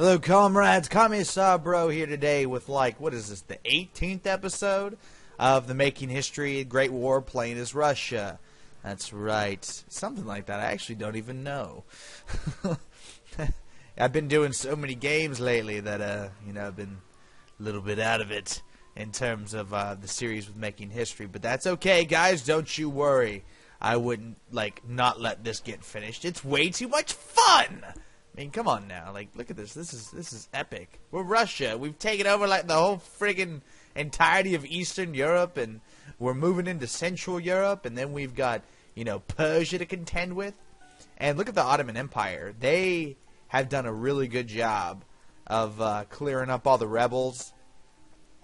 Hello, comrades. Commissar Bro here today with, like, what is this, the 18th episode of the Making History Great War playing as Russia. That's right. Something like that. I actually don't even know. I've been doing so many games lately that, I've been a little bit out of it in terms of the series with Making History. But that's okay, guys. Don't you worry. I wouldn't, not let this get finished. It's way too much fun! I mean, come on now. Look at this. This is epic. We're Russia. We've taken over, the whole friggin' entirety of Eastern Europe, and we're moving into Central Europe, and then we've got, Persia to contend with. And look at the Ottoman Empire. They have done a really good job of clearing up all the rebels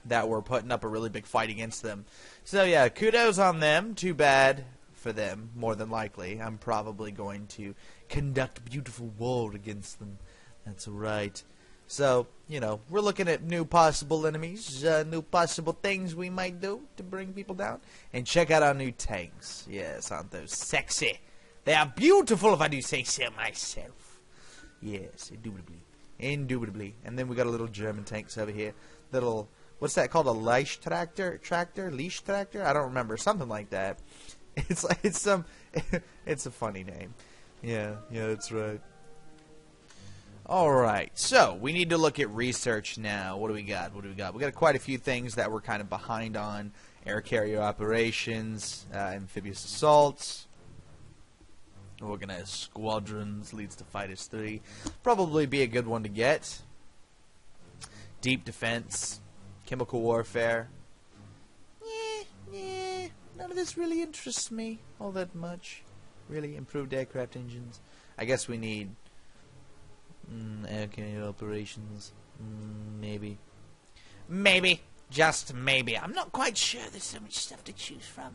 that were putting up a really big fight against them. So, yeah, kudos on them. Too bad for them, more than likely. I'm probably going to conduct beautiful war against them. That's right. So, we're looking at new possible enemies, new possible things we might do to bring people down. And check out our new tanks. Yes, aren't those sexy? They are beautiful, if I do say so myself. Yes, indubitably. Indubitably. And then we got a little German tanks over here. Little, what's that called? A Leash tractor? Leash tractor? I don't remember. Something like that. It's a funny name. Yeah, that's right. Alright, so we need to look at research now. What do we got? We got quite a few things that we're kind of behind on. Air carrier operations, amphibious assaults, organized squadrons, leads to fighters 3. Probably be a good one to get. Deep defense, chemical warfare. None of this really interests me all that much. Really, improved aircraft engines. I guess we need air carrier operations. Maybe. Maybe. Just maybe. I'm not quite sure. There's so much stuff to choose from.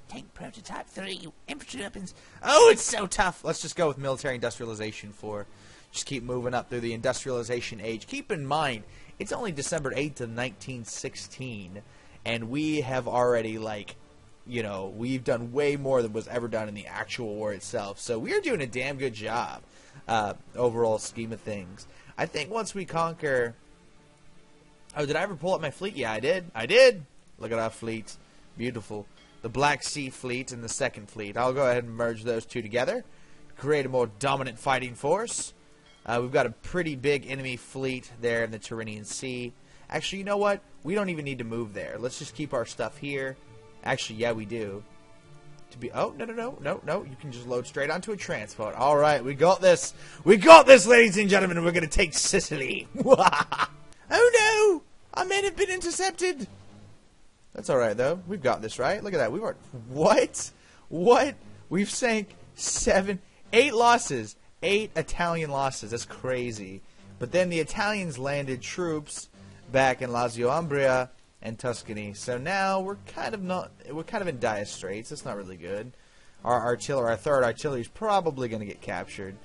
Tank prototype 3, infantry weapons. Oh, it's so tough. Let's just go with military industrialization 4. Just keep moving up through the industrialization age. Keep in mind, it's only December 8th of 1916. And we have already, we've done way more than was ever done in the actual war itself. So we're doing a damn good job, overall scheme of things. I think once we conquer... Oh, did I ever pull up my fleet? Yeah, I did. Look at our fleet. Beautiful. The Black Sea Fleet and the Second Fleet. I'll go ahead and merge those two together. Create a more dominant fighting force. We've got a pretty big enemy fleet there in the Tyrrhenian Sea. Actually, you know what? We don't even need to move there. Let's just keep our stuff here. Actually, yeah, we do. Oh, no. You can just load straight onto a transport. All right, we got this. We got this, ladies and gentlemen. We're going to take Sicily. Oh, no. Our men have been intercepted. That's all right, though. We've got this, right? Look at that. What? We've sank 8 losses. 8 Italian losses. That's crazy. But then the Italians landed troops back in Lazio, Umbria, and Tuscany. So now we're kind of in dire straits. That's not really good. Our third artillery is probably going to get captured.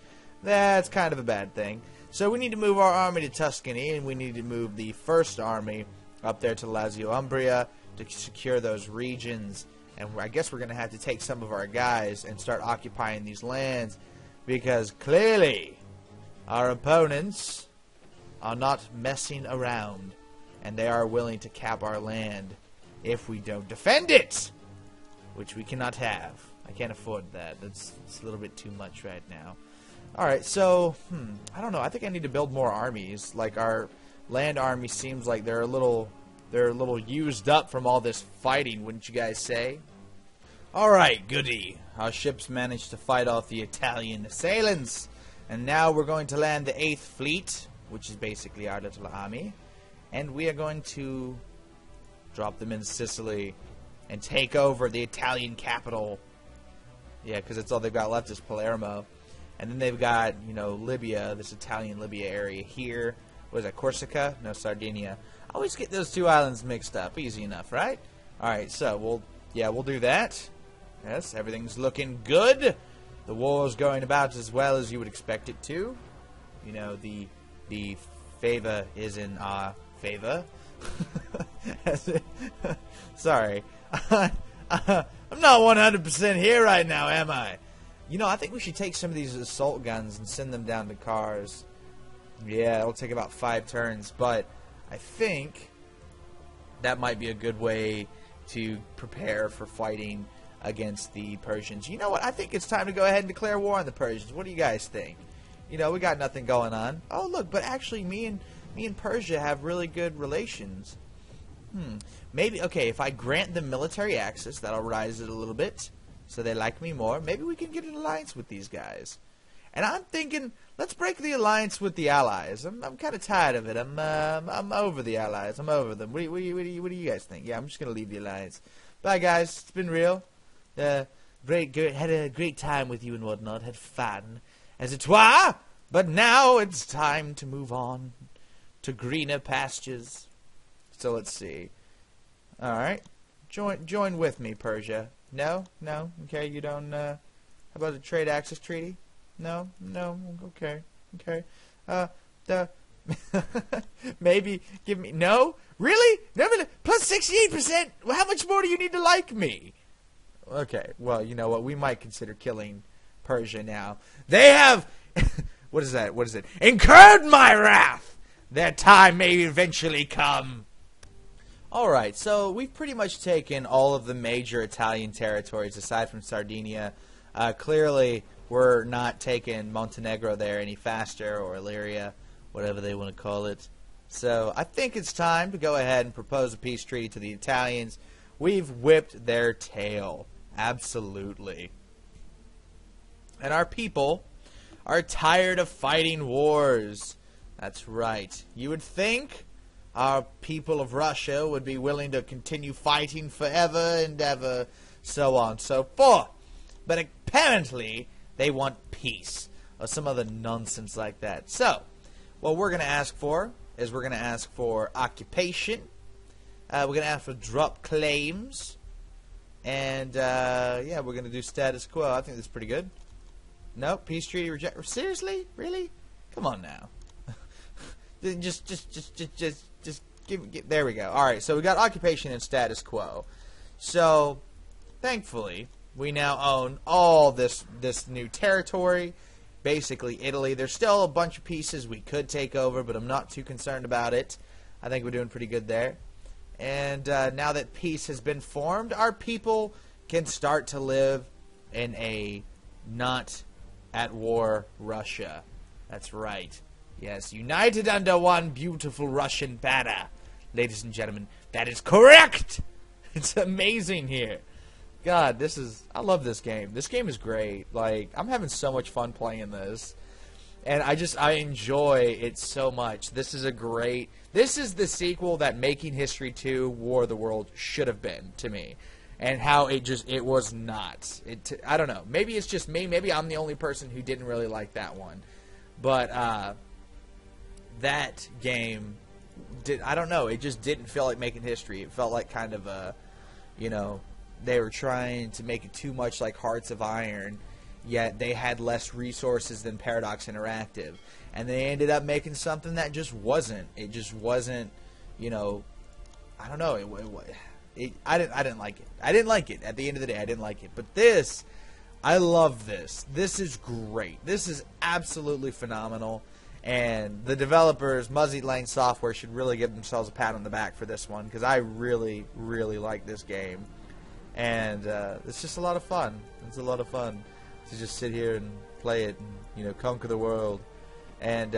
That's kind of a bad thing. So we need to move our army to Tuscany, and we need to move the first army up there to Lazio, Umbria to secure those regions. And I guess we're going to have to take some of our guys and start occupying these lands, because clearly our opponents are not messing around, and they are willing to cap our land if we don't defend it, which we cannot have. I can't afford that. It's a little bit too much right now. Alright, so, I don't know. I think I need to build more armies. Our land army seems like they're a little used up from all this fighting, wouldn't you guys say? Alright, goody. Our ships managed to fight off the Italian assailants, and now we're going to land the 8th Fleet, which is basically our little army, and we are going to drop them in Sicily and take over the Italian capital. Yeah, because that's all they've got left is Palermo. And then they've got, Libya, this Italian Libya area here. What is that, Corsica? No, Sardinia. I always get those two islands mixed up. Easy enough, right? Alright, so we'll do that. Yes, everything's looking good. The war's going about as well as you would expect it to. The favor is in our favor. Sorry. I'm not 100% here right now, am I? I think we should take some of these assault guns and send them down to cars. Yeah, it'll take about 5 turns, but I think that might be a good way to prepare for fighting against the Persians. You know what? I think it's time to go ahead and declare war on the Persians. What do you guys think? You know, we got nothing going on. Oh, look, but actually me and Persia have really good relations. Maybe, okay, if I grant them military access, that'll rise it a little bit, so they like me more. Maybe we can get an alliance with these guys. And I'm thinking, let's break the alliance with the Allies. I'm kind of tired of it. I'm over the Allies. I'm over them. What do you guys think? Yeah, I'm just gonna leave the alliance. Bye, guys. It's been real. Had a great time with you and whatnot. Had fun, as it were. But now it's time to move on to greener pastures. So let's see. All right, join with me, Persia. No. Okay, you don't. How about a trade access treaty? No. Okay. Maybe give me no. Really? No. Plus 68%. Well, how much more do you need to like me? Okay. Well, you know what? We might consider killing Persia now. They have. What is that? What is it? Incurred my wrath. Their time may eventually come. Alright, so we've pretty much taken all of the major Italian territories aside from Sardinia. Clearly, we're not taking Montenegro there any faster, or Illyria, whatever they want to call it. So I think it's time to go ahead and propose a peace treaty to the Italians. We've whipped their tail. Absolutely. And our people are tired of fighting wars. That's right. You would think our people of Russia would be willing to continue fighting forever and ever, so on and so forth. But apparently, they want peace, or some other nonsense like that. So, what we're going to ask for is we're going to ask for occupation. We're going to ask for drop claims. And, yeah, we're going to do status quo. I think that's pretty good. Nope, peace treaty reject. Seriously? Really? Come on now. Just give, there we go. Alright, so we got occupation and status quo. So, thankfully, we now own all this new territory. Basically, Italy. There's still a bunch of pieces we could take over, but I'm not too concerned about it. I think we're doing pretty good there. And now that peace has been formed, our people can start to live in a not at war Russia. That's right. Yes, united under one beautiful Russian banner. Ladies and gentlemen, that is correct! It's amazing here. God, I love this game. This game is great. Like, I'm having so much fun playing this. And I enjoy it so much. This is the sequel that Making History 2 War of the World should have been to me. And how it was not. I don't know. Maybe it's just me. Maybe I'm the only person who didn't really like that one. But, that game, I don't know, it just didn't feel like Making History. It felt like kind of a, you know, they were trying to make it too much like Hearts of Iron, yet they had less resources than Paradox Interactive. And they ended up making something that just wasn't. It just wasn't, you know, I don't know, I didn't like it. I didn't like it. At the end of the day, I didn't like it. But this, I love this. This is great. This is absolutely phenomenal. And the developers, Muzzy Lane Software, should really give themselves a pat on the back for this one, because I really, really like this game. And it's just a lot of fun. It's a lot of fun to just sit here and play it and, you know, conquer the world. And,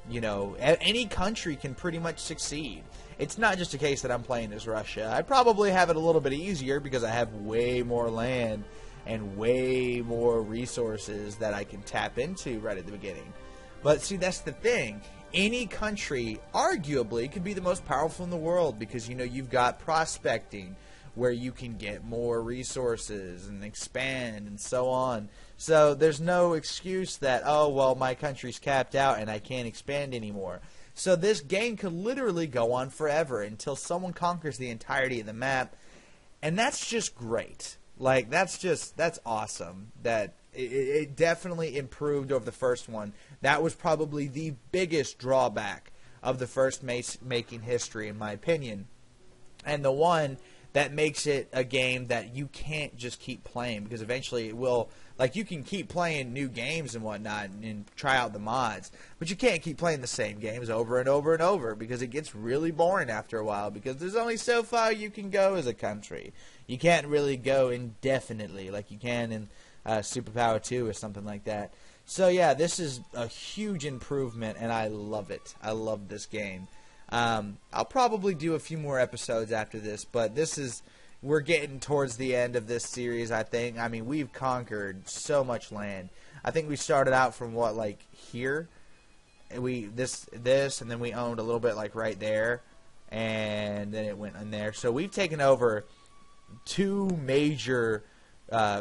you know, any country can pretty much succeed. It's not just a case that I'm playing as Russia. I probably have it a little bit easier because I have way more land and way more resources that I can tap into right at the beginning. But see, that's the thing. Any country, arguably, could be the most powerful in the world because, you know, you've got prospecting where you can get more resources and expand and so on. So there's no excuse that, oh, well, my country's capped out and I can't expand anymore. So this game could literally go on forever until someone conquers the entirety of the map. And that's just great. Like, that's awesome. That it definitely improved over the first one. That was probably the biggest drawback of the first Making History, in my opinion. And the one that makes it a game that you can't just keep playing, because eventually it will, like, you can keep playing new games and whatnot and try out the mods, but you can't keep playing the same games over and over and over, because it gets really boring after a while, because there's only so far you can go as a country. You can't really go indefinitely like you can in Superpower 2 or something like that. So yeah, this is a huge improvement, and I love it. I love this game. I'll probably do a few more episodes after this, but we're getting towards the end of this series, I think. I mean, we've conquered so much land. I think we started out from what, like here, and this, and then we owned a little bit like right there, and then it went in there. So we've taken over 2 major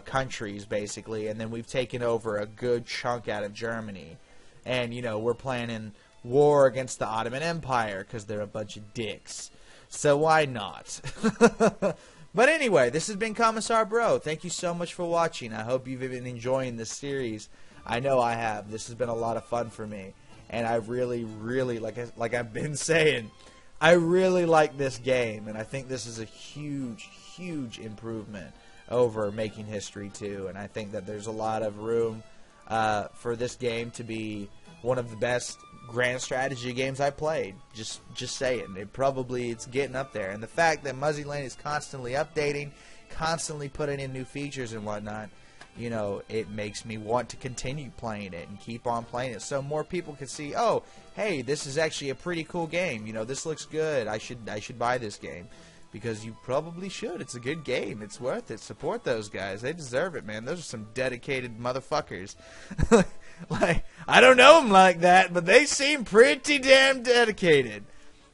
countries basically, and then we've taken over a good chunk out of Germany, and you know, we're planning war against the Ottoman Empire because they're a bunch of dicks. So why not? But anyway, this has been Commissar Bro. Thank you so much for watching. I hope you've been enjoying this series. I know I have. This has been a lot of fun for me, and I really, really, like I've been saying, I really like this game, and I think this is a huge, huge improvement over Making History 2, and I think that there's a lot of room for this game to be one of the best grand strategy games I played. Just saying. It's getting up there. And the fact that Muzzy Lane is constantly updating, constantly putting in new features and whatnot, you know, it makes me want to continue playing it and keep on playing it so more people can see, oh, hey, this is actually a pretty cool game. You know, this looks good. I should buy this game. Because you probably should. It's a good game. It's worth it. Support those guys. They deserve it, man. Those are some dedicated motherfuckers. Like, I don't know them like that, but they seem pretty damn dedicated.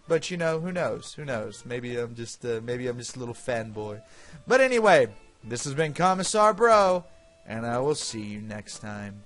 But you know, who knows? Who knows? Maybe I'm just a little fanboy. But anyway, this has been Commissar Bro, and I will see you next time.